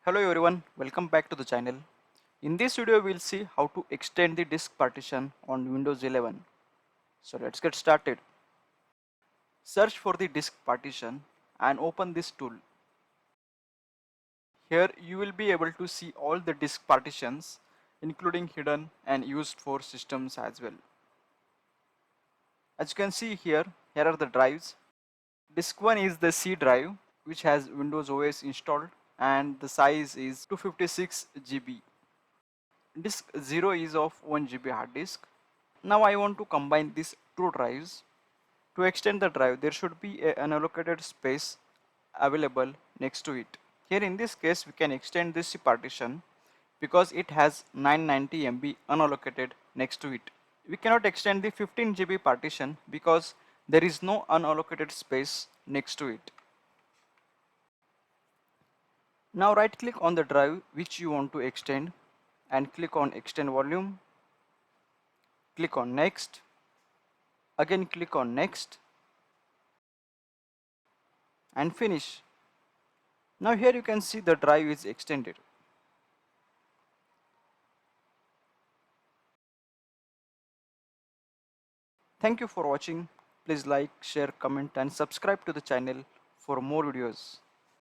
Hello everyone, welcome back to the channel. In this video we'll see how to extend the disk partition on Windows 11. So let's get started. Search for the disk partition and open this tool. Here you will be able to see all the disk partitions including hidden and used for systems as well. As you can see here are the drives. Disk 1 is the C drive which has Windows OS installed and the size is 256 GB. Disk 0 is of 1 GB hard disk. Now I want to combine these two drives. To extend the drive, there should be an allocated space available next to it. Here in this case, we can extend this partition because it has 990 MB unallocated next to it. We cannot extend the 15 GB partition because there is no unallocated space next to it. Now right click on the drive which you want to extend and click on extend volume. Click on next. Again click on next and finish. Now here you can see the drive is extended. Thank you for watching. Please like, share, comment and subscribe to the channel for more videos.